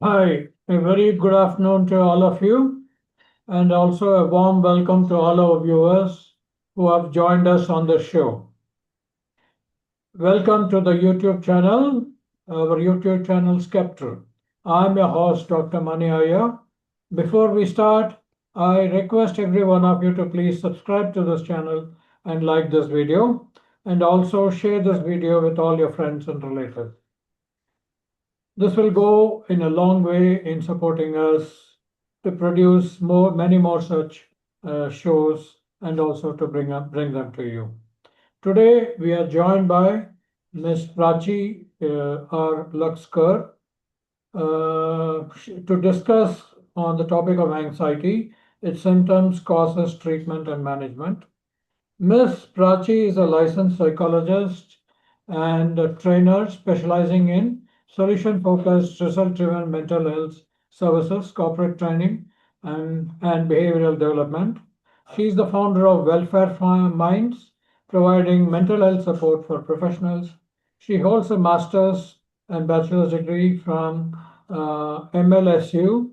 Hi, a very good afternoon to all of you, and also a warm welcome to all our viewers who have joined us on the show. Welcome to the YouTube channel, our YouTube channel Skeptral. I'm your host, Dr. Mani Iyer. Before we start, I request every one of you to please subscribe to this channel and like this video, and also share this video with all your friends and relatives. This will go in a long way in supporting us to produce many more such shows and also to bring them to you. Today we are joined by Ms.Prachi or Laxkar to discuss on the topic of anxiety, its symptoms, causes, treatment, and management. Ms. Prachi is a licensed psychologist and a trainer specializing in solution-focused, result-driven mental health services, corporate training, and behavioral development. She is the founder of Welfare Minds, providing mental health support for professionals. She holds a master's and bachelor's degree from MLSU,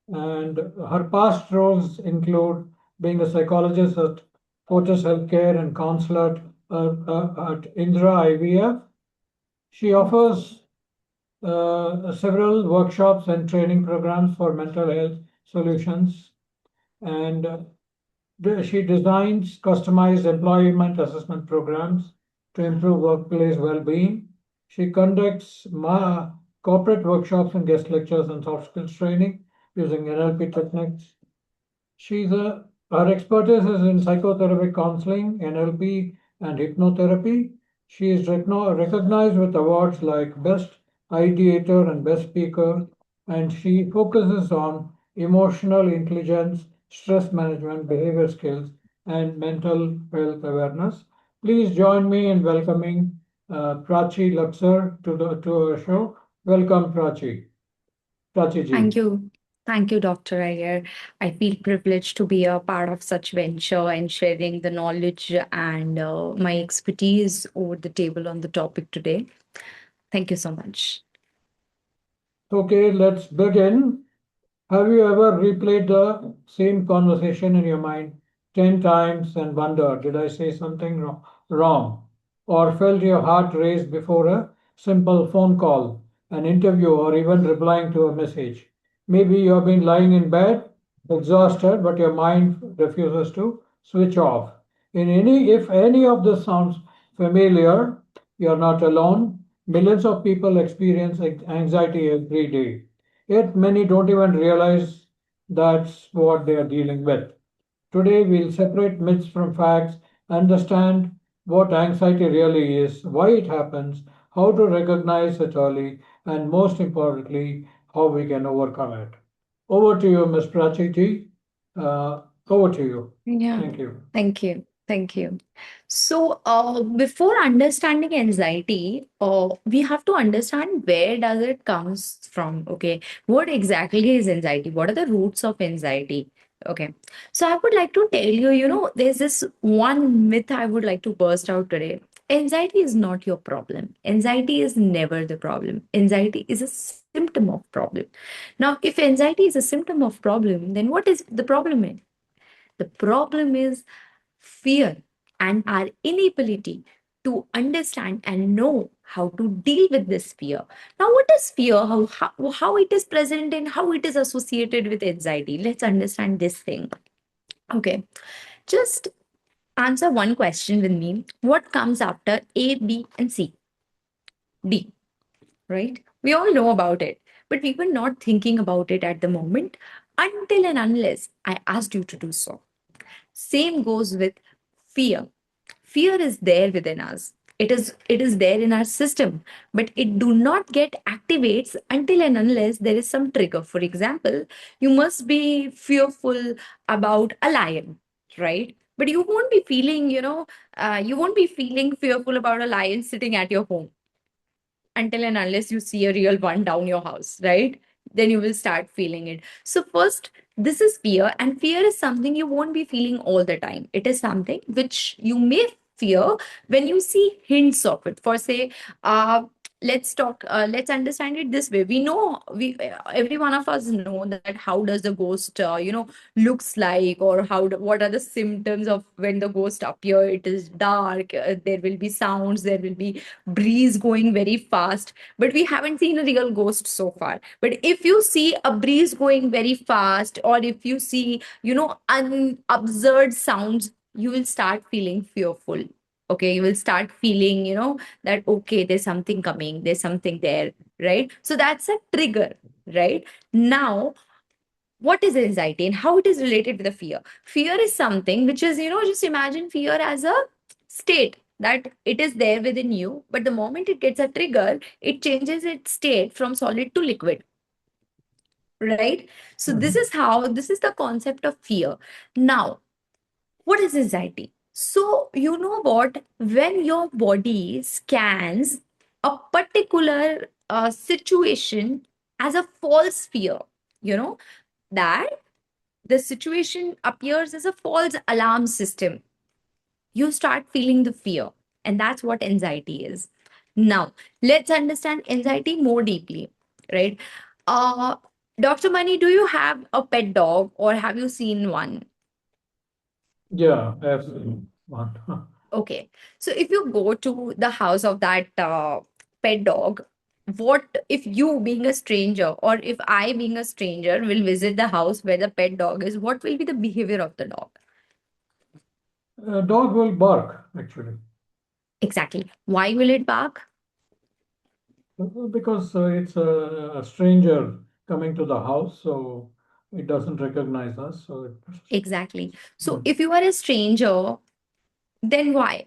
and her past roles include being a psychologist at Fortis Healthcare and counselor at Indra IVF. She offers several workshops and training programs for mental health solutions, and she designs customized employment assessment programs to improve workplace well-being. She conducts corporate workshops and guest lectures on soft skills training using NLP techniques. Her expertise is in psychotherapy counseling, NLP, and hypnotherapy. She is recognized with awards like Best Ideator and Best Speaker, and she focuses on emotional intelligence, stress management, behavior skills, and mental health awareness. Please join me in welcoming Prachi Laxkar to our show. Welcome, Prachi. Prachi ji. Thank you. Thank you, Dr. Iyer. I feel privileged to be a part of such venture and sharing the knowledge and my expertise over the table on the topic today. Thank you so much. Okay, let's begin. Have you ever replayed the same conversation in your mind 10 times and wondered, did I say something wrong? Or felt your heart race before a simple phone call, an interview, or even replying to a message? Maybe you have been lying in bed, exhausted, but your mind refuses to switch off. If any of this sounds familiar, you're not alone. Millions of people experience anxiety every day. Yet many don't even realize that's what they are dealing with. Today, we'll separate myths from facts, understand what anxiety really is, why it happens, how to recognize it early, and most importantly, how we can overcome it. Over to you, Ms. Prachi. Over to you. Yeah, Thank you. thank you. Thank you. So, before understanding anxiety, we have to understand where does it comes from. Okay, what exactly is anxiety? What are the roots of anxiety? Okay, so I would like to tell you, there's this one myth I would like to burst out today. Anxiety is not your problem. Anxiety is never the problem. Anxiety is a symptom of problem. Now, if anxiety is a symptom of problem, then what is the problem? The problem is fear and our inability to understand and know how to deal with this fear. Now, what is fear? How it is present and how it is associated with anxiety? Let's understand this thing. Okay, just answer one question with me. What comes after A, B, and C? D, right? We all know about it, but we were not thinking about it at the moment until and unless I asked you to do so. Same goes with fear. Fear is there within us. It is there in our system, but it do not get activates until and unless there is some trigger. For example, you must be fearful about a lion, right? But you won't be feeling, you won't be feeling fearful about a lion sitting at your home until and unless you see a real one down your house, right? Then you will start feeling it. So, first, this is fear, and fear is something you won't be feeling all the time. It is something which you may fear when you see hints of it. For, say, uh, let's understand it this way. We know, we every one of us know that how does the ghost looks like, or what are the symptoms of when the ghost appear. It is dark, there will be sounds, there will be breeze going very fast, but we haven't seen a real ghost so far. But if you see a breeze going very fast, or if you see unobserved sounds, you will start feeling fearful. Okay, you will start feeling, that okay, there's something coming, there's something there, right? So that's a trigger, right? Now, what is anxiety and how it is related with the fear? Fear is something which is, just imagine fear as a state that it is there within you, but the moment it gets a trigger, it changes its state from solid to liquid, right? So Mhm. this is the concept of fear. Now, what is anxiety? So, you know what? When your body scans a particular situation as a false fear, you know, that the situation appears as a false alarm system, you start feeling the fear. And that's what anxiety is. Now, let's understand anxiety more deeply, right? Uh, Dr. Mani, do you have a pet dog or have you seen one? Yeah, absolutely. One. Okay. So if you go to the house of that pet dog, what if you being a stranger, or if I being a stranger will visit the house where the pet dog is, what will be the behavior of the dog? A dog will bark, actually, Exactly. Why will it bark? because it's a stranger coming to the house, so it doesn't recognize us. So it, Exactly. So mm. if you are a stranger, then why?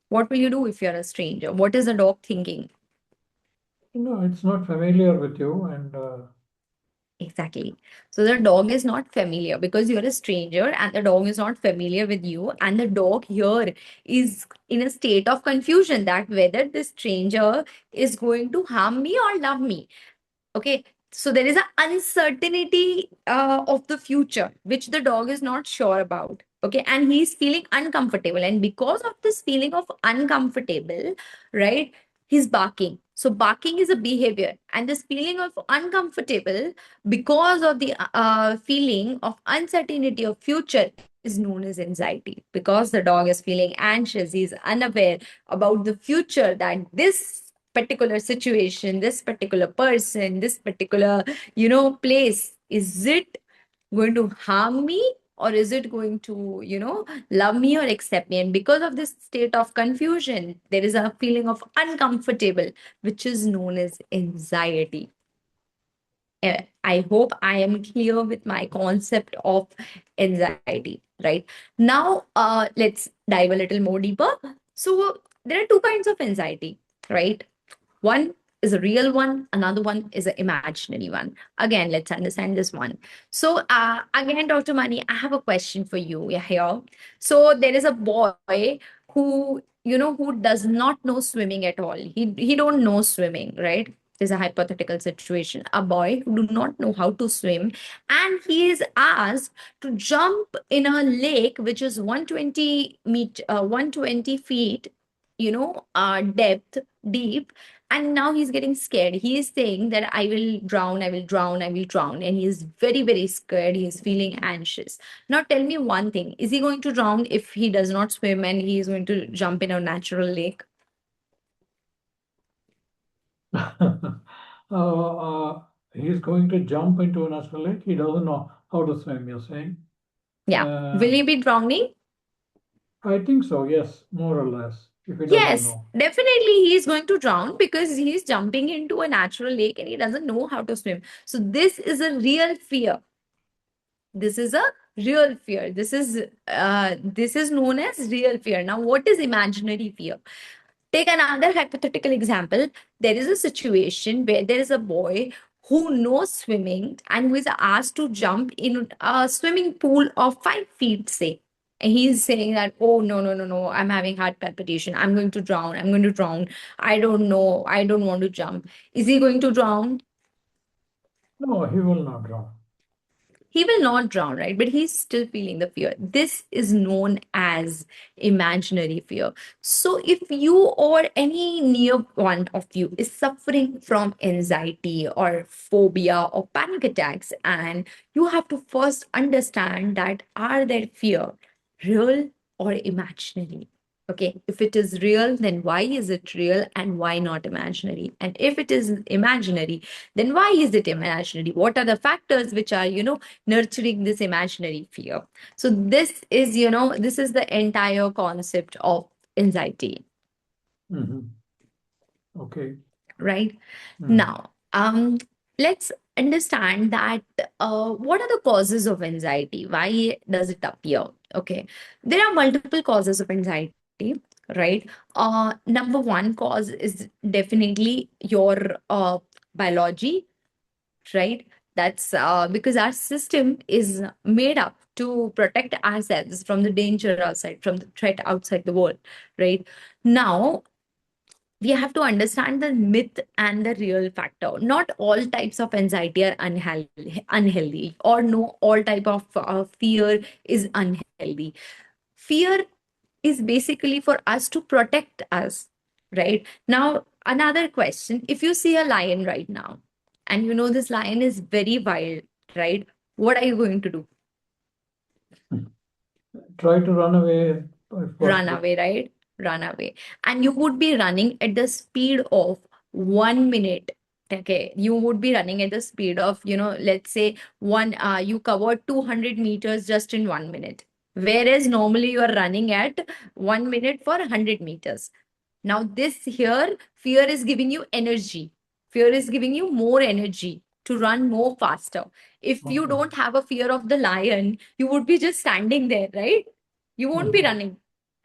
What will you do if you're a stranger? What is the dog thinking? It's not familiar with you, and Exactly. So the dog is not familiar because you're a stranger and the dog is not familiar with you. And the dog here is in a state of confusion that whether this stranger is going to harm me or love me. Okay. So there is an uncertainty of the future, which the dog is not sure about. Okay. And he's feeling uncomfortable. And because of this feeling of uncomfortable, right, he's barking. So barking is a behavior. And this feeling of uncomfortable because of the feeling of uncertainty of future is known as anxiety, because the dog is feeling anxious, he's unaware about the future, that this particular situation, this particular person, this particular place, is it going to harm me, or is it going to love me or accept me? And because of this state of confusion, there is a feeling of uncomfortable, which is known as anxiety. I hope I am clear with my concept of anxiety, right? Now, let's dive a little more deeper. So, there are two kinds of anxiety, right? One is a real one, another one is an imaginary one. Again, let's understand this one. So, again, Dr. Mani, I have a question for you here. So, there is a boy who, who does not know swimming at all. He don't know swimming, right? There's a hypothetical situation. A boy who do not know how to swim, and he is asked to jump in a lake which is 120 feet, depth, deep, and now he's getting scared. He is saying that I will drown, I will drown, I will drown, and he is very, very scared. He is feeling anxious. Now tell me one thing, is he going to drown if he does not swim and he is going to jump in a natural lake? he's going to jump into a natural lake. He doesn't know how to swim, you're saying? Yeah, Uh, will he be drowning? I think so, yes, more or less, if he doesn't Yes, know. definitely he is going to drown because he is jumping into a natural lake and he doesn't know how to swim. So this is a real fear. This is a real fear. This is known as real fear. Now, what is imaginary fear? Take another hypothetical example. There is a situation where there is a boy who knows swimming and who is asked to jump in a swimming pool of 5 feet, say. And he's saying that, oh, no, no, no, no, I'm having heart palpitation. I'm going to drown. I'm going to drown. I don't know. I don't want to jump. Is he going to drown? No, he will not drown. he will not drown, right? But he's still feeling the fear. This is known as imaginary fear. So if you or any near one of you is suffering from anxiety or phobia or panic attacks, and you have to first understand that are their fear real or imaginary? Okay, if it is real, then why is it real and why not imaginary? And if it is imaginary, then why is it imaginary? What are the factors which are, nurturing this imaginary fear? So this is the entire concept of anxiety, Mhm. Okay. right? Mhm. Now, let's understand that what are the causes of anxiety? Why does it appear? Okay, there are multiple causes of anxiety, right? Number one cause is definitely your biology, right? That's because our system is made up to protect ourselves from the danger outside, from the threat outside the world, right? Now, we have to understand the myth and the real factor. Not all types of anxiety are unhealthy, or no, all type of fear is unhealthy. Fear is basically for us to protect us, right? Now, another question: if you see a lion right now, and you know this lion is very wild, right? What are you going to do? Try to run away if Run possible. away, right? Run away. And you would be running at the speed of 1 minute. Okay, you would be running at the speed of, let's say you covered 200 meters just in 1 minute. Whereas normally you are running at 1 minute for 100 meters. Now, this here, fear is giving you energy. Fear is giving you more energy to run more faster. If you Okay. don't have a fear of the lion, you would be just standing there, right? You won't be Mhm. running.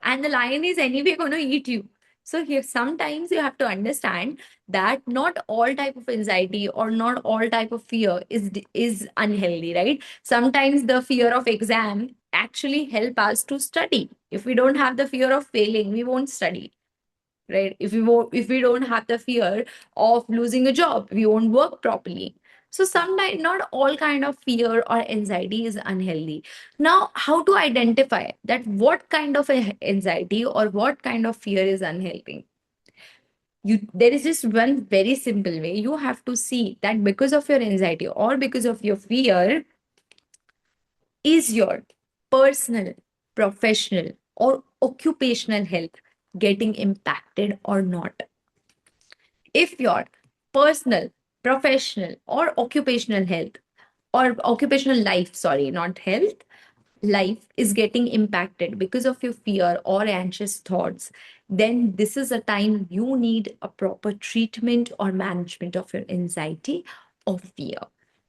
And the lion is anyway going to eat you. So here, sometimes you have to understand that not all type of anxiety or not all type of fear is unhealthy, right? Sometimes the fear of exam actually help us to study. If we don't have the fear of failing, we won't study, right? If we don't have the fear of losing a job, we won't work properly. So sometimes not all kind of fear or anxiety is unhealthy. Now, how to identify that what kind of anxiety or what kind of fear is unhealthy? There is just one very simple way. You have to see that because of your anxiety or because of your fear, is your personal, professional, or occupational health getting impacted or not? If your personal, professional, or occupational health, or occupational life, sorry, not health, life is getting impacted because of your fear or anxious thoughts, then this is a time you need a proper treatment or management of your anxiety or fear,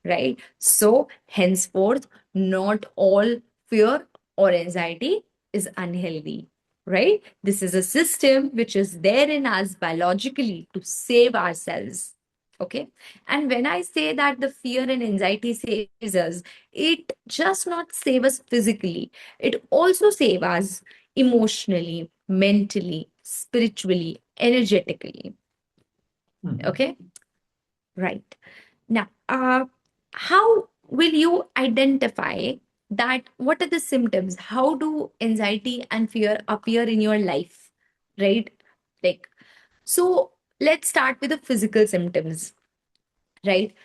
right? So, henceforth, not all fear or anxiety is unhealthy, right? This is a system which is there in us biologically to save ourselves. Okay. And when I say that the fear and anxiety saves us, it just not save us physically, it also save us emotionally, mentally, spiritually, energetically. Mhm. Okay. Right. Now, how will you identify that? What are the symptoms? How do anxiety and fear appear in your life? Right? Like, so let's start with the physical symptoms, right?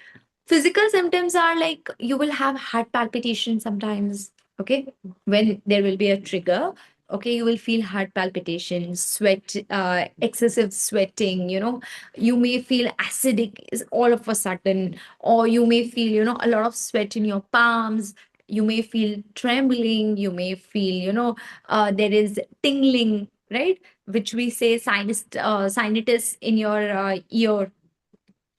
Physical symptoms are like you will have heart palpitation sometimes, okay? When there will be a trigger, okay, you will feel heart palpitation, sweat, excessive sweating, you may feel acidic is all of a sudden, or you may feel, a lot of sweat in your palms. You may feel trembling, you may feel, there is tingling, right? Which we say sinusitis in your ear,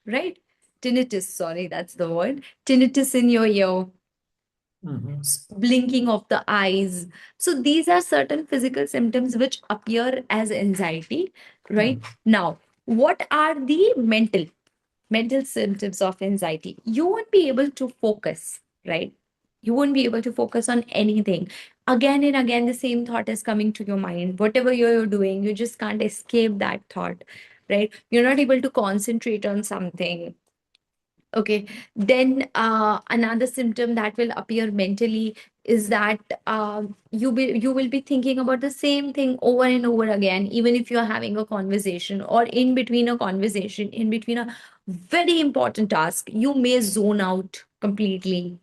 right? Tinnitus, sorry, that's the word. Tinnitus in your ear, Mhm. blinking of the eyes. So these are certain physical symptoms which appear as anxiety, right? Mhm. Now, what are the mental symptoms of anxiety? You won't be able to focus, right? You won't be able to focus on anything. Again and again, the same thought is coming to your mind. Whatever you're doing, you just can't escape that thought, right? You're not able to concentrate on something. Okay. Then another symptom that will appear mentally is that you will be thinking about the same thing over and over again, even if you're having a conversation, or in between a conversation, in between a very important task, you may zone out completely.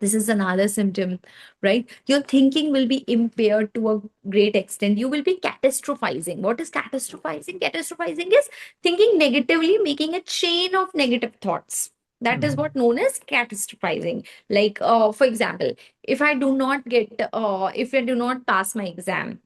This is another symptom, right? Your thinking will be impaired to a great extent. You will be catastrophizing. What is catastrophizing? Catastrophizing is thinking negatively, making a chain of negative thoughts. That is what known as catastrophizing. Like, for example, if I do not pass my exam,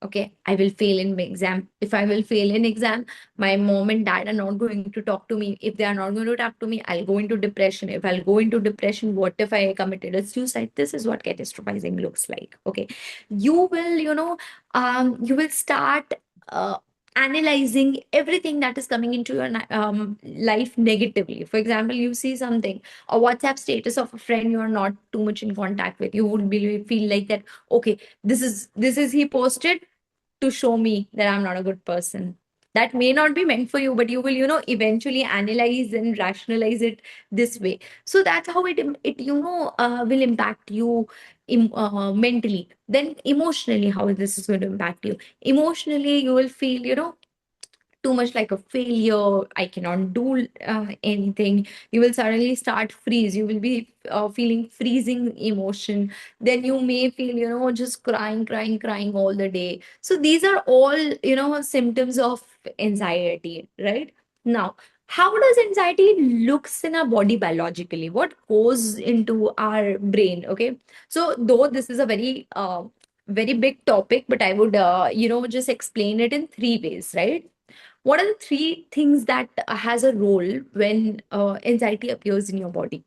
okay, I will fail in my exam. If I will fail in exam, my mom and dad are not going to talk to me. If they are not going to talk to me, I'll go into depression. If I'll go into depression, what if I committed a suicide? This is what catastrophizing looks like. Okay. You will start analyzing everything that is coming into your life negatively. For example, you see something, a WhatsApp status of a friend you are not too much in contact with. You would be feel like that, okay, this is he posted to show me that I'm not a good person. That may not be meant for you, but you will, eventually analyze and rationalize it this way. So that's how it will impact you mentally. Then emotionally, how this is going to impact you. Emotionally, you will feel, too much like a failure. I cannot do anything. You will suddenly start freeze. You will be feeling freezing emotion. Then you may feel, just crying, crying, crying all the day. So these are all, symptoms of anxiety, right? Now, how does anxiety looks in our body biologically? What goes into our brain? Okay. So though this is a very big topic, but I would, just explain it in three ways, right? What are the three things that has a role when anxiety appears in your body?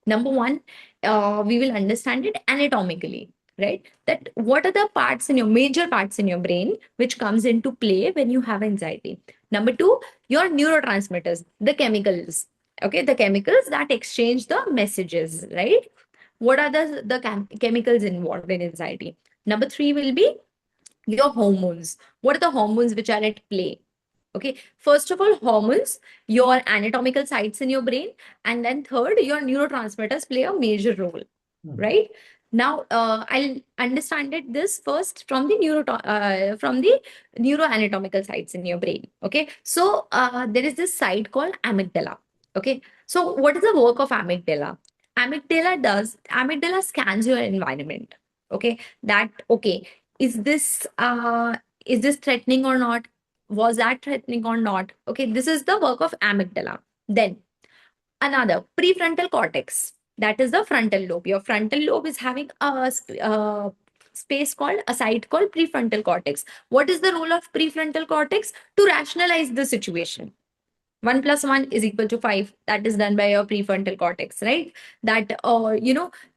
Number one, we will understand it anatomically, right? That what are the parts in your major parts in your brain which comes into play when you have anxiety? Number two, your neurotransmitters, the chemicals. Okay, the chemicals that exchange the messages, right? What are the chemicals involved in anxiety? Number three will be your hormones. What are the hormones which are at play? Okay, first of all, hormones, your anatomical sites in your brain, and then third, your neurotransmitters play a major role, right? Now, I'll understand it this first from the neuroanatomical sites in your brain. Okay, so there is this site called amygdala. Okay, so what is the work of amygdala? Amygdala scans your environment. Okay, that okay, is this uh is this threatening or not? Was that threatening or not? Okay, this is the work of amygdala. Then another prefrontal cortex. That is the frontal lobe. Your frontal lobe is having space called a site called prefrontal cortex. What is the role of prefrontal cortex? To rationalize the situation. 1 plus 1 is equal to 5. That is done by your prefrontal cortex, right? That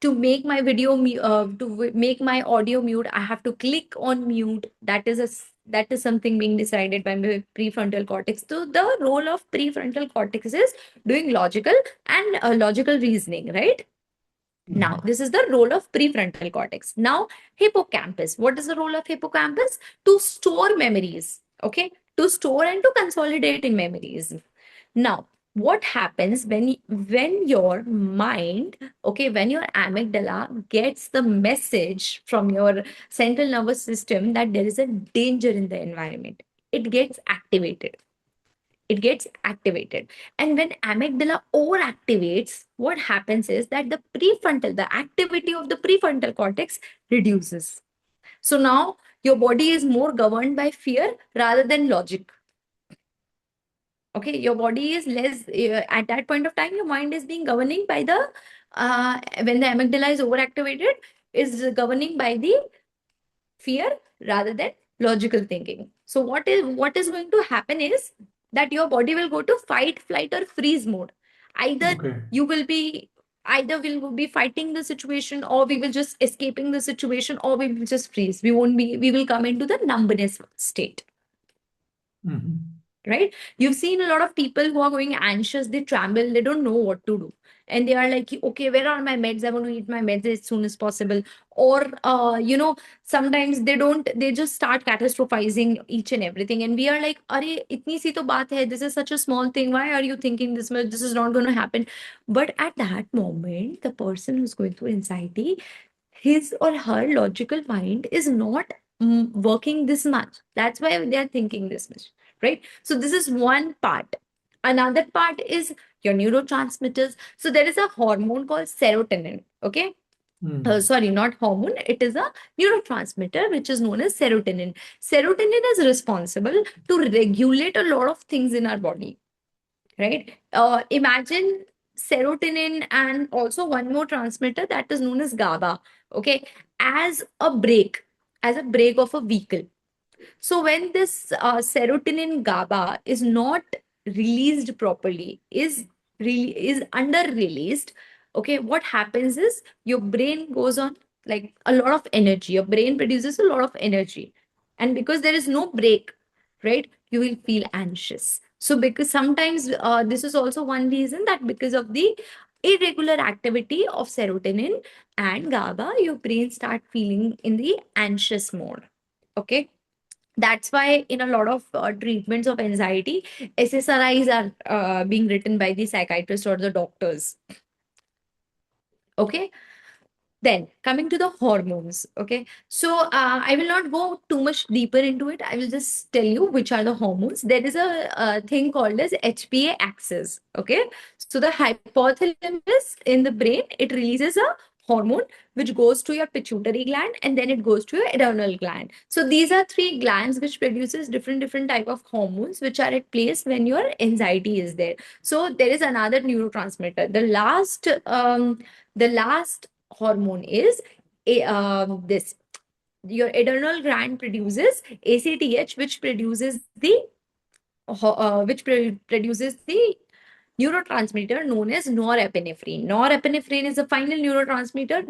to make my make my audio mute, I have to click on mute. That is something being decided by my prefrontal cortex. So the role of prefrontal cortex is doing logical reasoning, right? Now, this is the role of prefrontal cortex. Now, hippocampus. What is the role of hippocampus? To store memories. Okay, to store and to consolidate in memories. Now, what happens when your mind, okay, when your amygdala gets the message from your central nervous system that there is a danger in the environment, it gets activated. It gets activated. And when amygdala overactivates, what happens is that the activity of the prefrontal cortex reduces. So now your body is more governed by fear rather than logic. Okay, your body is less at that point of time, your mind is being governing by the when the amygdala is overactivated, is governing by the fear rather than logical thinking. So what is going to happen is that your body will go to fight, flight, or freeze mode. Either Okay. you will be either we'll be fighting the situation, or we will just escaping the situation, or we will just freeze. We will come into the numbness state. Mhm. right? You've seen a lot of people who are going anxious, they tremble, they don't know what to do. And they are like, okay, where are my meds? I want to eat my meds as soon as possible. Or, sometimes they just start catastrophizing each and everything. And we are like, Are, itni si to baat hai. This is such a small thing. Why are you thinking this much? This is not going to happen. But at that moment, the person who's going through anxiety, his or her logical mind is not working this much. That's why they are thinking this much, right? So this is one part. Another part is your neurotransmitters. So there is a hormone called serotonin. Okay. Mm. Sorry, not hormone. It is a neurotransmitter which is known as serotonin. Serotonin is responsible to regulate a lot of things in our body, right? Imagine serotonin and also one more transmitter that is known as GABA, okay, as as a brake of a vehicle. So when this serotonin GABA is not released properly, is under released, okay, what happens is your brain goes on like a lot of energy. Your brain produces a lot of energy, and because there is no break, right, you will feel anxious. So because sometimes this is also one reason that because of the irregular activity of serotonin and GABA, your brain start feeling in the anxious mode. Okay, that's why in a lot of treatments of anxiety, SSRIs are being written by the psychiatrist or the doctors. Okay. Then coming to the hormones. Okay. So I will not go too much deeper into it. I will just tell you which are the hormones. There is a thing called as HPA axis. Okay. So the hypothalamus in the brain, it releases a hormone which goes to your pituitary gland, and then it goes to your adrenal gland. So these are three glands which produces different type of hormones which are at place when your anxiety is there. So there is another neurotransmitter. The last hormone is this. Your adrenal gland produces ACTH, which produces the neurotransmitter known as norepinephrine. Norepinephrine is the final neurotransmitter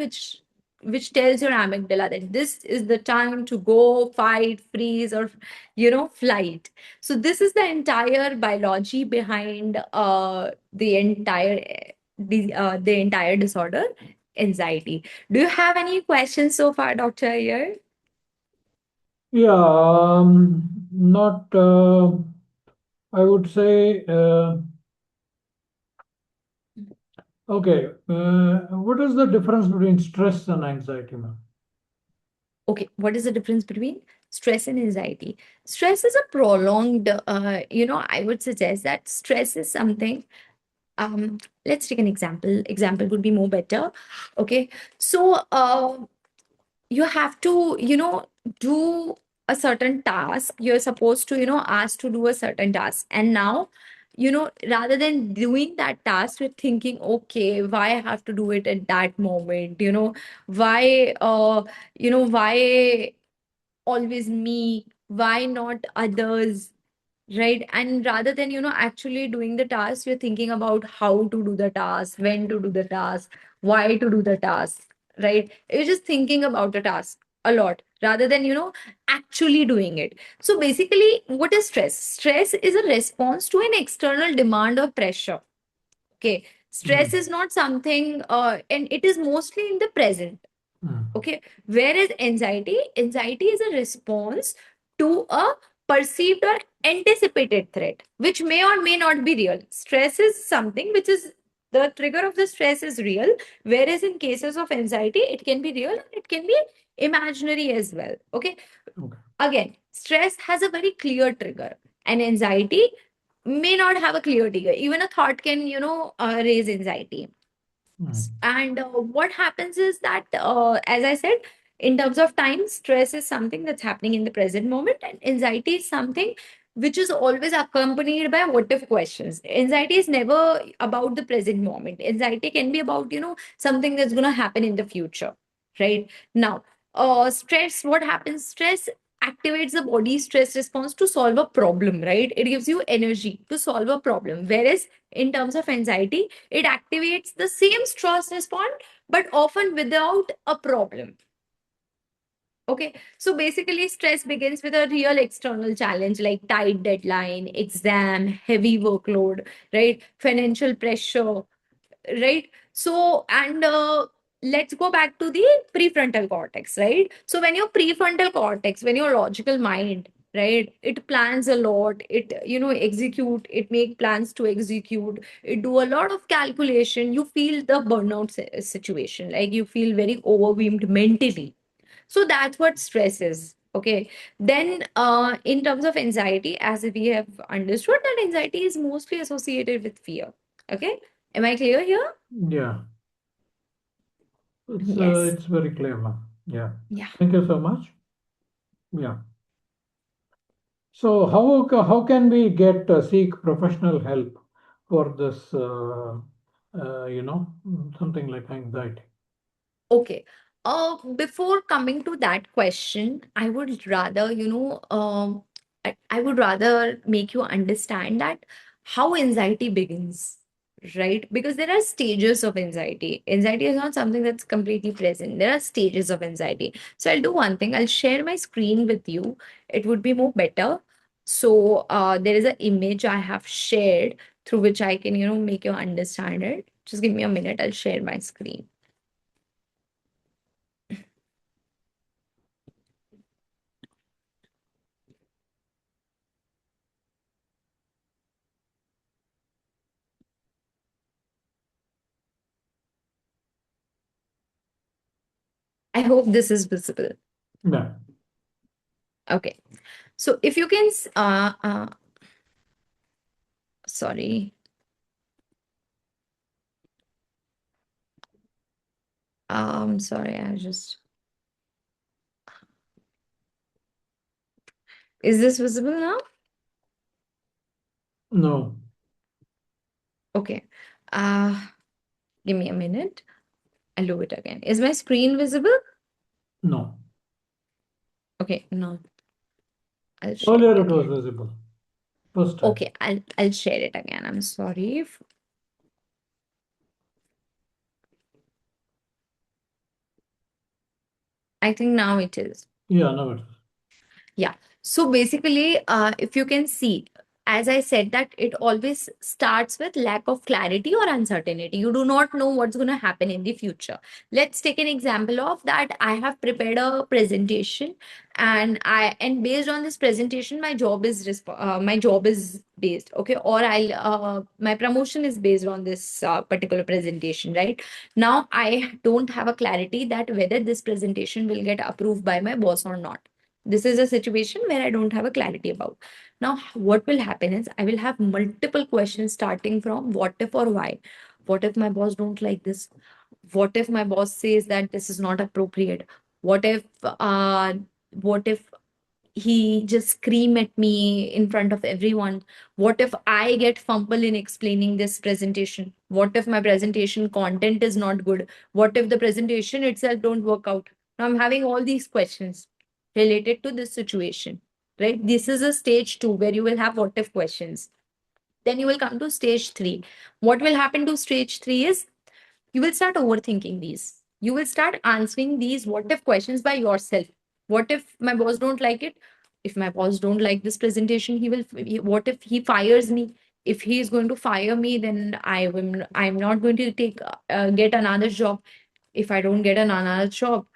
which tells your amygdala that this is the time to go, fight, freeze, or flight. So this is the entire biology behind the entire disorder, anxiety. Do you have any questions so far, Dr. Ayer? Yeah, not, I would say, okay, what is the difference between stress and anxiety, ma'am? Okay, what is the difference between stress and anxiety? Stress is a prolonged, I would suggest that stress is something. Let's take an example. Example would be more better. Okay, so you have to, do a certain task. You're supposed to, ask to do a certain task. And now, rather than doing that task, you're thinking, okay, why I have to do it at that moment? Why always me? Why not others? Right. And rather than, actually doing the task, you're thinking about how to do the task, when to do the task, why to do the task. Right. You're just thinking about the task a lot rather than, actually doing it. So basically, what is stress? Stress is a response to an external demand or pressure. Okay. Stress Mm. is not something, and it is mostly in the present. Mm. Okay. Whereas anxiety is a response to a perceived or anticipated threat, which may or may not be real. Stress is something which is the trigger of the stress is real. Whereas in cases of anxiety, it can be real and it can be imaginary as well. Okay. Okay. Again, stress has a very clear trigger, and anxiety may not have a clear trigger. Even a thought can, raise anxiety. Mm. And what happens is that, as I said, in terms of time, stress is something that's happening in the present moment, and anxiety is something which is always accompanied by what if questions. Anxiety is never about the present moment. Anxiety can be about, something that's going to happen in the future, right? Now, stress, what happens? Stress activates the body stress response to solve a problem, right? It gives you energy to solve a problem. Whereas in terms of anxiety, it activates the same stress response, but often without a problem. Okay, so basically, stress begins with a real external challenge like tight deadline, exam, heavy workload, right? Financial pressure, right? So, and let's go back to the prefrontal cortex, right? So, when your prefrontal cortex, when your logical mind, right, it plans a lot, it, execute, it make plans to execute, it do a lot of calculation, you feel the burnout situation, like you feel very overwhelmed mentally. So that's what stress is. Okay. Then, in terms of anxiety, as we have understood that anxiety is mostly associated with fear. Okay. Am I clear here? Yeah, Yes. it's very clear, ma'am. Yeah. Yeah. Thank you so much. Yeah. So how can we get seek professional help for this something like anxiety? Okay. Before coming to that question, I would rather, I would rather make you understand that how anxiety begins, right? Because there are stages of anxiety. Anxiety is not something that's completely present. There are stages of anxiety. So I'll do one thing. I'll share my screen with you. It would be more better. So there is an image I have shared through which I can, make you understand it. Just give me a minute. I'll share my screen. I hope this is visible. Yeah. Okay. So if you can, sorry, sorry, is this visible now? No. Okay. Uh, Give me a minute. I'll do it again. Is my screen visible? No. Okay, no, I'll share it Earlier it was again. visible. First time. Okay, I'll share it again. I'm sorry. I think now it is. Yeah, now it is. Yeah. So basically, if you can see, as I said, that it always starts with lack of clarity or uncertainty. You do not know what's going to happen in the future. Let's take an example of that. I have prepared a presentation, and based on this presentation, my job is based. Okay, or my promotion is based on this particular presentation. Right now, I don't have a clarity that whether this presentation will get approved by my boss or not. This is a situation where I don't have a clarity about. Now, what will happen is I will have multiple questions starting from what if or why. What if my boss don't like this? What if my boss says that this is not appropriate? What if what if he just scream at me in front of everyone? What if I get fumble in explaining this presentation? What if my presentation content is not good? What if the presentation itself don't work out? Now I'm having all these questions related to this situation, right? This is a stage 2 where you will have what if questions. Then you will come to stage 3. What will happen to stage 3 is you will start overthinking these. You will start answering these what if questions by yourself. What if my boss don't like it? If my boss don't like this presentation, what if he fires me? If he is going to fire me, then I'm not going to get another job. If I don't get another job,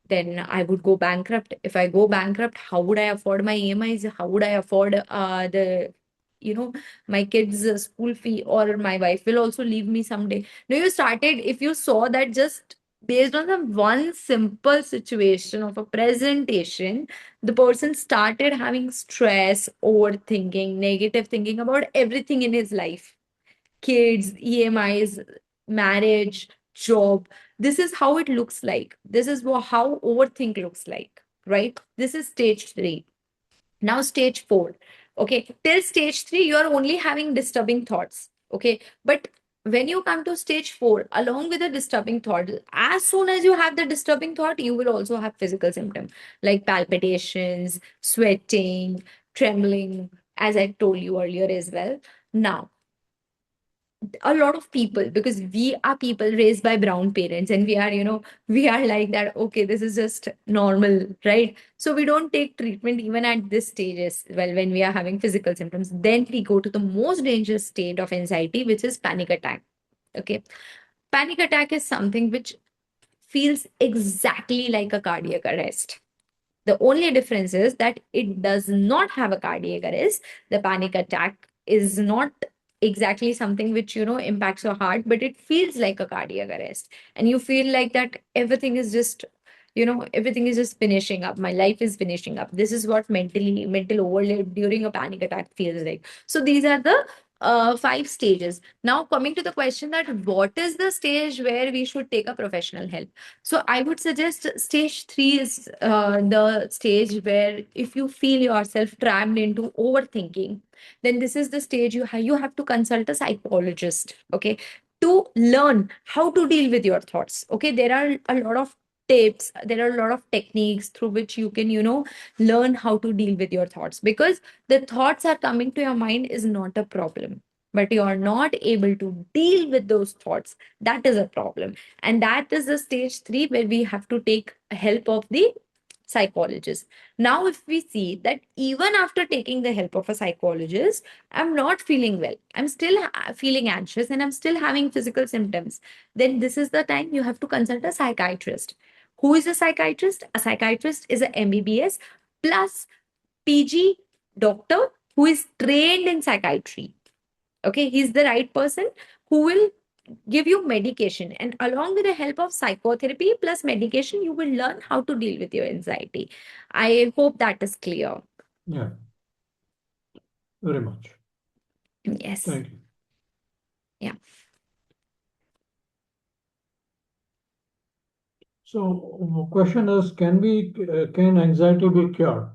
then I would go bankrupt. If I go bankrupt, how would I afford my EMIs? How would I afford the, you know, my kids' school fee? Or my wife will also leave me someday. No, you started, if you saw that just based on the one simple situation of a presentation, the person started having stress, overthinking, negative thinking about everything in his life, kids, EMIs, marriage, job. This is how it looks like. This is how overthink looks like, right? This is stage 3. Now, stage 4. Okay, till stage 3, you are only having disturbing thoughts. Okay, but when you come to stage 4, along with the disturbing thought, as soon as you have the disturbing thought, you will also have physical symptoms like palpitations, sweating, trembling, as I told you earlier as well. Now, a lot of people, because we are people raised by brown parents, and we are, we are like that, okay, this is just normal, right? So we don't take treatment even at this stage as well. When we are having physical symptoms, then we go to the most dangerous state of anxiety, which is panic attack. Okay. Panic attack is something which feels exactly like a cardiac arrest. The only difference is that it does not have a cardiac arrest. The panic attack is not exactly something which, impacts your heart, but it feels like a cardiac arrest. And you feel like that everything is just, everything is just finishing up. My life is finishing up. This is what mental overload during a panic attack feels like. So these are the five stages. Now, coming to the question that what is the stage where we should take a professional help? So I would suggest stage three is the stage where if you feel yourself trapped into overthinking, then this is the stage you have to consult a psychologist. Okay, to learn how to deal with your thoughts. Okay, there are a lot of tips, there are a lot of techniques through which you can, learn how to deal with your thoughts, because the thoughts are coming to your mind is not a problem, but you are not able to deal with those thoughts. That is a problem, and that is the stage three where we have to take help of the psychologist. Now, if we see that even after taking the help of a psychologist, I'm not feeling well, I'm still feeling anxious, and I'm still having physical symptoms, then this is the time you have to consult a psychiatrist. Who is a psychiatrist? A psychiatrist is a MBBS plus PG doctor who is trained in psychiatry. Okay, he's the right person who will give you medication, and along with the help of psychotherapy plus medication, you will learn how to deal with your anxiety. I hope that is clear. Yeah, very much. Yes. Thank you. Yeah. So, question is, can anxiety be cured?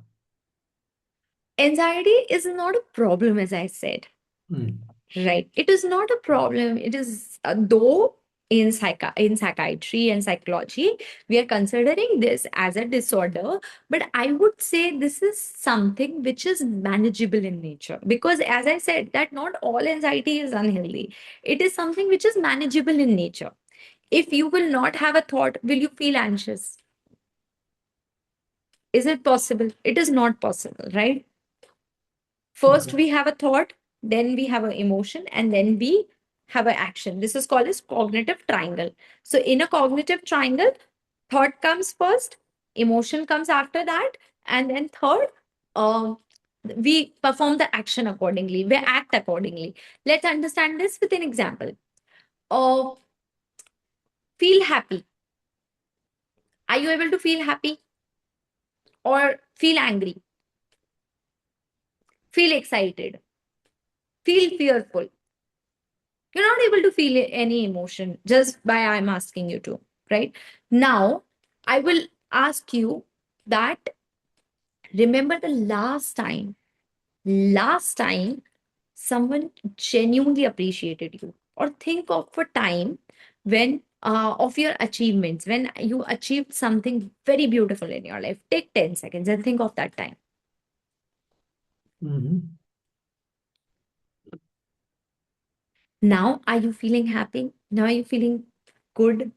Anxiety is not a problem, as I said. Hmm. Right. It is not a problem. It is, though in psychiatry and psychology, we are considering this as a disorder. But I would say this is something which is manageable in nature. Because as I said, that not all anxiety is unhealthy. It is something which is manageable in nature. If you will not have a thought, will you feel anxious? Is it possible? It is not possible, right? First Okay. we have a thought, then we have an emotion, and then we have an action. This is called as cognitive triangle. So in a cognitive triangle, thought comes first, emotion comes after that, and then third, um, we perform the action accordingly, we act accordingly. Let's understand this with an example. uh, Feel happy. Are you able to feel happy? Or feel angry, feel excited, feel fearful? You're not able to feel any emotion just by I'm asking you to, right? Now, I will ask you that, remember the last time someone genuinely appreciated you, or think of a time when of your achievements, when you achieved something very beautiful in your life. Take 10 seconds and think of that time. Hmm. Now, are you feeling happy? Now, are you feeling good?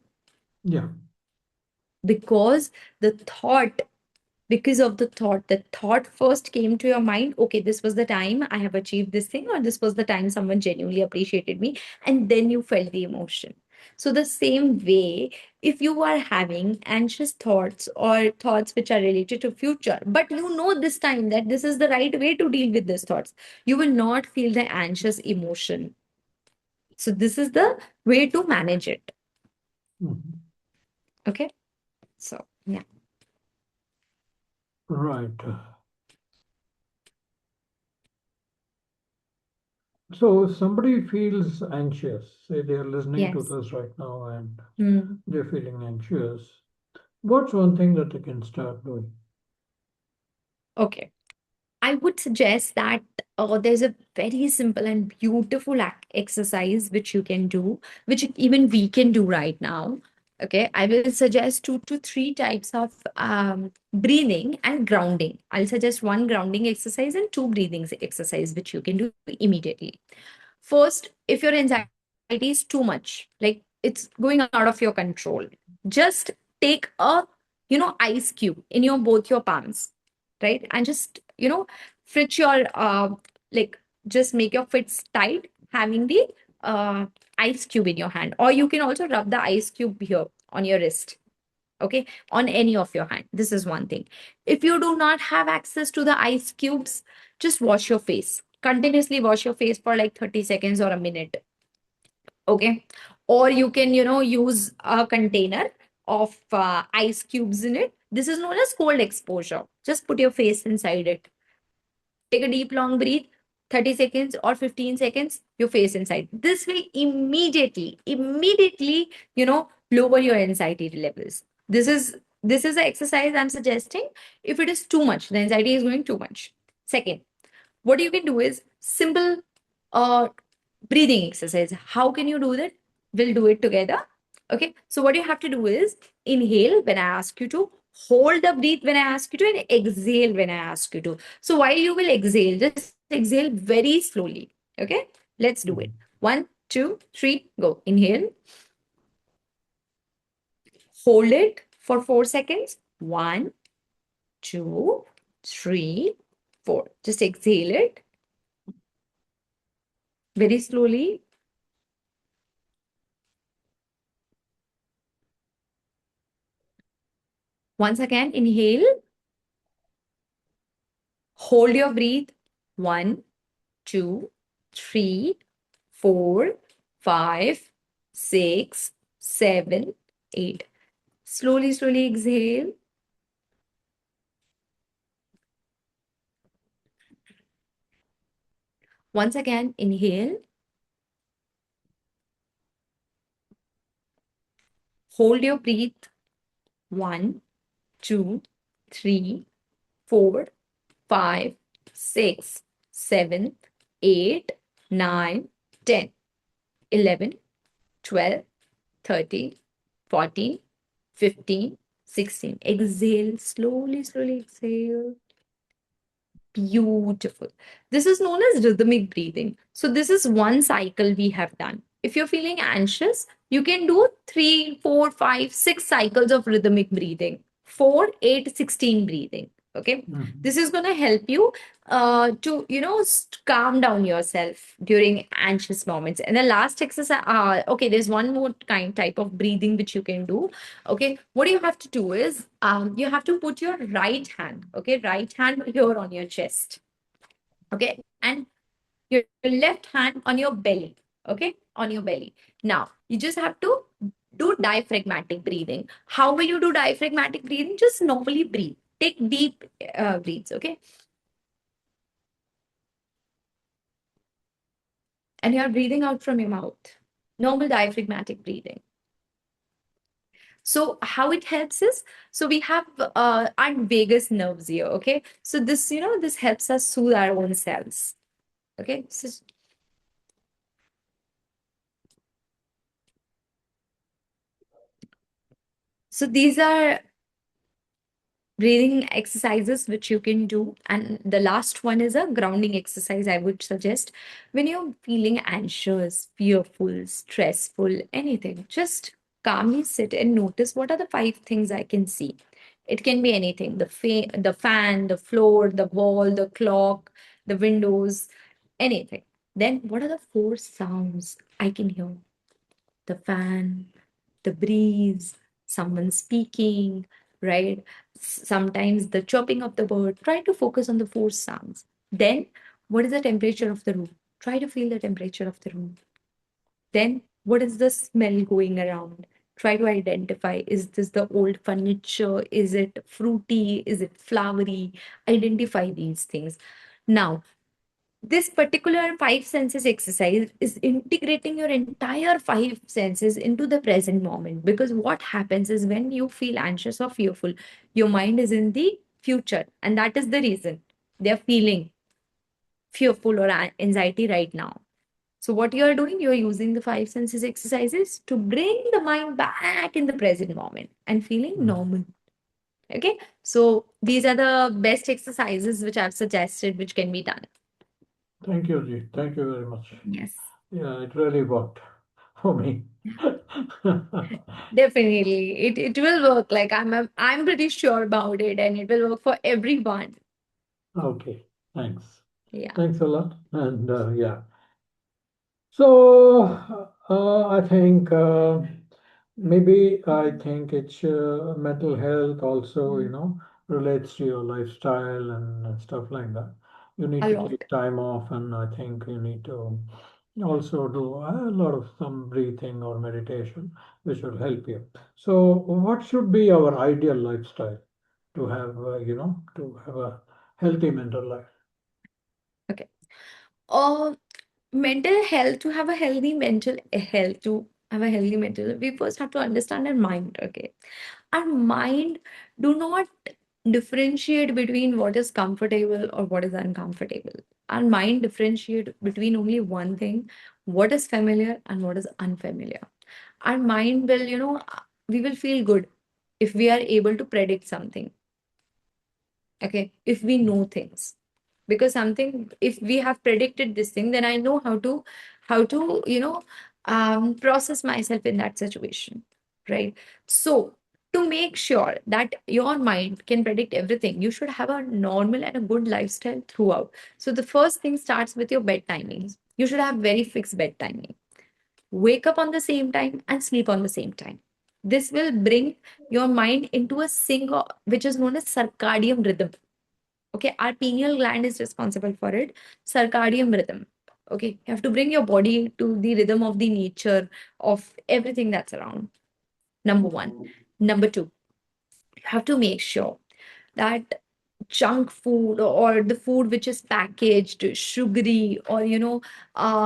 Yeah. Because the thought because of the thought first came to your mind, okay, this was the time I have achieved this thing, or this was the time someone genuinely appreciated me, and then you felt the emotion. So the same way, if you are having anxious thoughts or thoughts which are related to future, but you know this time that this is the right way to deal with these thoughts, you will not feel the anxious emotion. So this is the way to manage it. Mhm. Okay, so yeah. Right. So, if somebody feels anxious, say they are listening to Yes. this right now and Hmm. they're feeling anxious, what's one thing that they can start doing? Okay, I would suggest that there's a very simple and beautiful exercise which you can do, which even we can do right now. Okay, I will suggest two to three types of breathing and grounding. I'll suggest one grounding exercise and two breathing exercise which you can do immediately. First, if your anxiety anxiety is too much, like it's going out of your control, just take a, ice cube in your both your palms, right? And just, frit your like just make your fists tight, having the uh ice cube in your hand, or you can also rub the ice cube here on your wrist, okay, on any of your hand. This is one thing. If you do not have access to the ice cubes, just wash your face, continuously wash your face for like 30 seconds or a minute, okay? Or you can, use a container of ice cubes in it. This is known as cold exposure. Just put your face inside it, take a deep long breath, 30 seconds or 15 seconds, your face inside. This will immediately, lower your anxiety levels. This is the exercise I'm suggesting. If it is too much, the anxiety is going too much. Second, what you can do is simple uh, breathing exercise. How can you do that? We'll do it together. Okay. So what you have to do is inhale when I ask you to, hold the breath when I ask you to, and exhale when I ask you to. So while you will exhale, just exhale very slowly. Okay. Let's do it. 1, 2, 3, go. Inhale. Hold it for 4 seconds. 1, 2, 3, 4. Just exhale it very slowly. Once again, inhale, hold your breath. 1, 2, 3, 4, 5, 6, 7, 8. Slowly, slowly exhale. Once again, inhale, hold your breath. 1, 2, 3, 4, 5, 6, 7, 8, 9, 10, 11, 12, 13, 14, 15, 16. Exhale, slowly, slowly exhale. Beautiful. This is known as rhythmic breathing. So, this is one cycle we have done. If you're feeling anxious, you can do 3, 4, 5, 6 cycles of rhythmic breathing, 4, 8, 16 breathing. Okay. This is going to help you to, calm down yourself during anxious moments. And the last exercise, okay, there's one more type of breathing which you can do. Okay, what you have to do is you have to put your right hand, okay, right hand here on your chest, okay, and your left hand on your belly, okay, on your belly. Now you just have to do diaphragmatic breathing. How will you do diaphragmatic breathing? Just normally breathe, take deep breaths, okay, and you are breathing out from your mouth, normal diaphragmatic breathing. So how it helps is, so we have our vagus nerves here, okay? So this, this helps us soothe our own selves, okay? So these are breathing exercises which you can do. And the last one is a grounding exercise I would suggest. When you're feeling anxious, fearful, stressful, anything, just calmly sit and notice what are the 5 things I can see. It can be anything: the fan, the floor, the wall, the clock, the windows, anything. Then what are the 4 sounds I can hear? The fan, the breeze, someone speaking, right? Sometimes the chirping of the bird. Try to focus on the 4 sounds. Then, what is the temperature of the room? Try to feel the temperature of the room. Then, what is the smell going around? Try to identify, is this the old furniture? Is it fruity? Is it flowery? Identify these things. Now, this particular 5 senses exercise is integrating your entire 5 senses into the present moment, because what happens is when you feel anxious or fearful, your mind is in the future, and that is the reason they're feeling fearful or anxiety right now. So what you are doing, you are using the 5 senses exercises to bring the mind back in the present moment and feeling normal. Okay, so these are the best exercises which I've suggested which can be done. Thank you, Ji. Thank you very much. Yes. Yeah, it really worked. for me. Definitely, it will work. Like I'm pretty sure about it, and it will work for everyone. Okay, thanks. Yeah, Thanks a lot. And yeah, so I think maybe I think it's mental health also, relates to your lifestyle and stuff like that. You need a to lot. take time off, and I think you need to also do a lot of some breathing or meditation, which will help you. So, what should be our ideal lifestyle to have, to have a healthy mental life? Okay. Uh, Mental health, to have a healthy mental health, to have a healthy mental, we first have to understand our mind. Okay, our mind do not differentiate between what is comfortable or what is uncomfortable. Our mind differentiate between only one thing: what is familiar and what is unfamiliar. Our mind will, we will feel good if we are able to predict something. Okay, if we know things, because something, if we have predicted this thing, then I know how to process myself in that situation, right? So to make sure that your mind can predict everything, you should have a normal and a good lifestyle throughout. So the first thing starts with your bed timings. You should have very fixed bed timing. Wake up on the same time and sleep on the same time. This will bring your mind into a sync, which is known as circadian rhythm. Okay, our pineal gland is responsible for it. Circadian rhythm. Okay, you have to bring your body to the rhythm of the nature of everything that's around. Number one. Number two, you have to make sure that junk food or the food which is packaged, sugary, or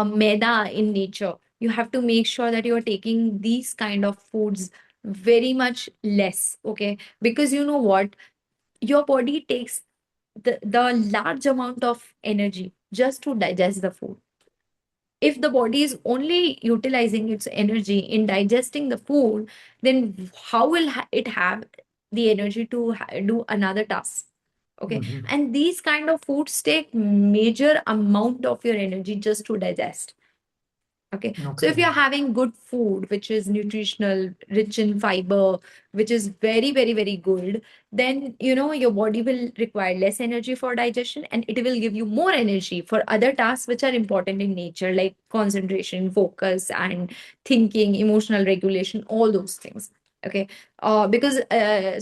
maida in nature, you have to make sure that you are taking these kind of foods very much less. Okay, because you know what, your body takes the large amount of energy just to digest the food. If the body is only utilizing its energy in digesting the food, then how will it have the energy to do another task? Okay, Hmm. and these kind of foods take major amount of your energy just to digest. Okay, so if Okay. you're having good food, which is nutritional, rich in fiber, which is very, very, very good, then your body will require less energy for digestion, and it will give you more energy for other tasks which are important in nature, like concentration, focus, and thinking, emotional regulation, all those things. Okay, because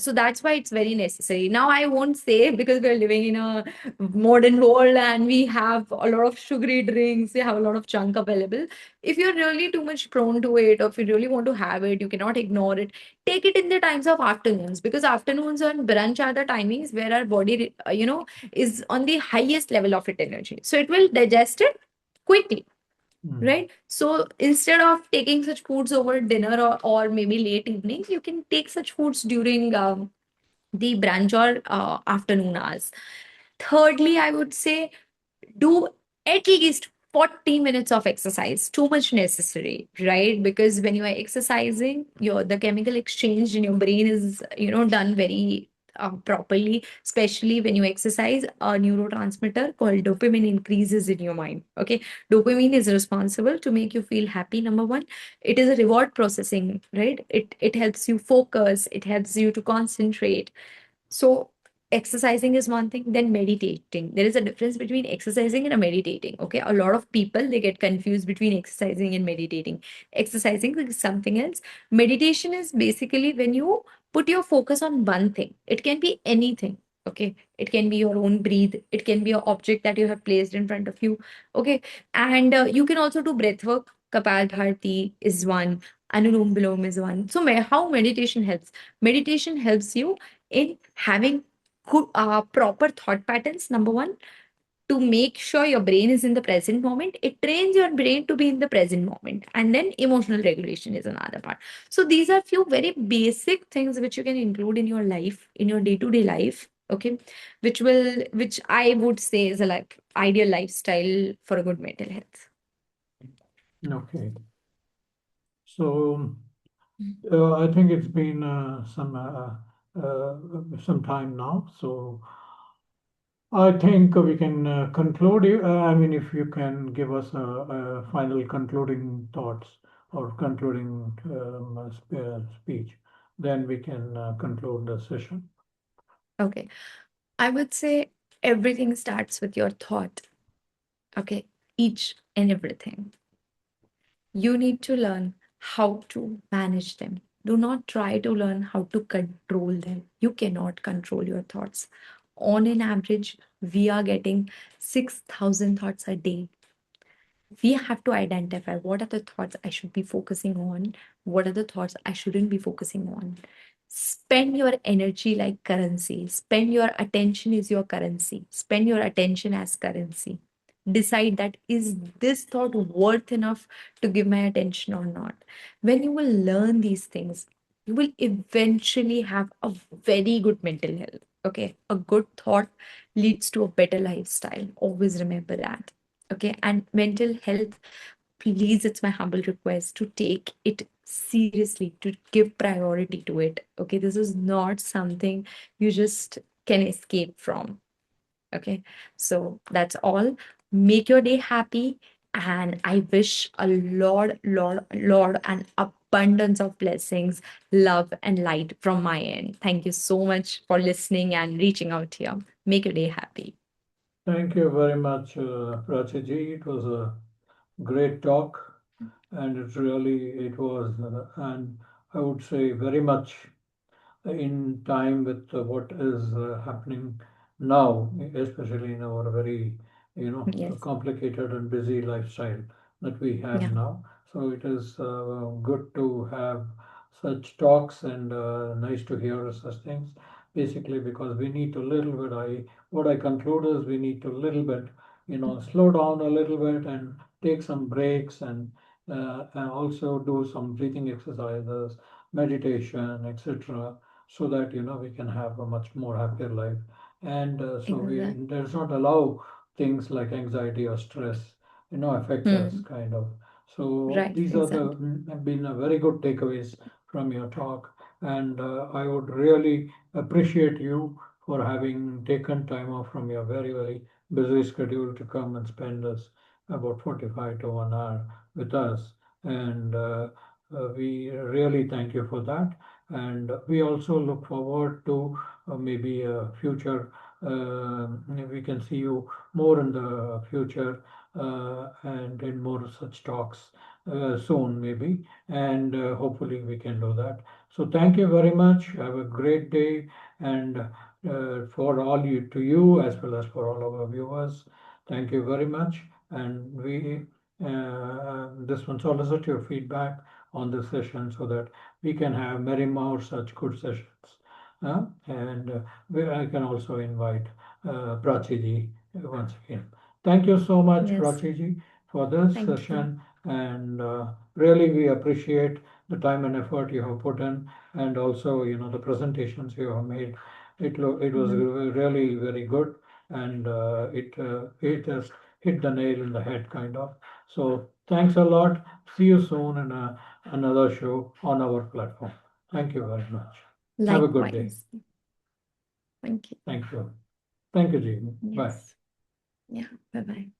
so that's why it's very necessary. Now, I won't say, because we're living in a modern world and we have a lot of sugary drinks, we have a lot of junk available. If you're really too much prone to it, or if you really want to have it, you cannot ignore it. Take it in the times of afternoons, because afternoons and brunch are the timings where our body is on the highest level of its energy, so it will digest it quickly, Mm. right? So instead of taking such foods over dinner, or maybe late evening, you can take such foods during the brunch or afternoon hours. Thirdly, I would say, do at least 40 minutes of exercise. Too much necessary, right? Because when you are exercising, the chemical exchange in your brain is done very properly. Especially when you exercise, a neurotransmitter called dopamine increases in your mind. Okay, dopamine is responsible to make you feel happy. Number one, it is a reward processing, right? It helps you focus, it helps you to concentrate. So exercising is one thing, then meditating. There is a difference between exercising and meditating. Okay, a lot of people, they get confused between exercising and meditating. Exercising is something else. Meditation is basically when you put your focus on one thing. It can be anything. Okay, it can be your own breathe. It can be an object that you have placed in front of you. Okay, and you can also do breath work. Kapalbhati is one. Anulom Vilom is one. So how meditation helps? Meditation helps you in having good proper thought patterns. Number one, to make sure your brain is in the present moment. It trains your brain to be in the present moment, and then emotional regulation is another part. So these are few very basic things which you can include in your life, in your day-to-day life. Okay, which I would say is a like ideal lifestyle for a good mental health. Okay. So I think it's been some time now. So I think we can conclude. I mean, if you can give us a final concluding thoughts, or concluding speech, then we can conclude the session. Okay. I would say everything starts with your thought. Okay. Each and everything. You need to learn how to manage them. Do not try to learn how to control them. You cannot control your thoughts. On an average, we are getting 6,000 thoughts a day. We have to identify what are the thoughts I should be focusing on, what are the thoughts I shouldn't be focusing on. Spend your energy like currency. Spend your attention is your currency. Spend your attention as currency. Decide that is this thought worth enough to give my attention or not. When you will learn these things, you will eventually have a very good mental health. Okay. A good thought leads to a better lifestyle. Always remember that. Okay. And mental health, please, it's my humble request to take it seriously, to give priority to it. Okay. This is not something you just can escape from. Okay. So that's all. Make your day happy. And I wish a lot, and abundance of blessings, love, and light from my end. Thank you so much for listening and reaching out here. Make your day happy. Thank you very much, Prachi ji. It was a great talk, and it was, and I would say very much in time with what is happening now, especially in our very, Yes. complicated and busy lifestyle that we have Yeah. now. So it is good to have such talks and nice to hear such things. Basically, because we need to little bit. What I conclude is we need to little bit, slow down a little bit and take some breaks and also do some breathing exercises, meditation, etc., so that we can have a much more happier life. And so we Exactly. does not allow things like anxiety or stress affect us, Hmm. kind of. So Right. these are the Exactly. have been a very good takeaways from your talk, and I would really appreciate you for having taken time off from your very busy schedule to come and spend us about 45 to 1 hour with us. And we really thank you for that. And we also look forward to maybe a future. We can see you more in the future and in more such talks soon, maybe. And hopefully we can do that. So thank you very much. Have a great day, and for all to you as well as for all our viewers. Thank you very much. And we this one solicit your feedback on this session so that we can have many more such good sessions. And I can also invite Prachi ji once again. Thank you so much, Yes. Prachi ji, for this Thank you. session. And really, we appreciate the time and effort you have put in, and also, the presentations you have made. It was Mhm. really very good, and it just hit the nail in the head, kind of. So thanks a lot. See you soon in another show on our platform. Thank you very much. Have a good day. Likewise. Thank you. Thank you. Thank you, Jeevan. Bye. Yes. Yeah. Bye bye.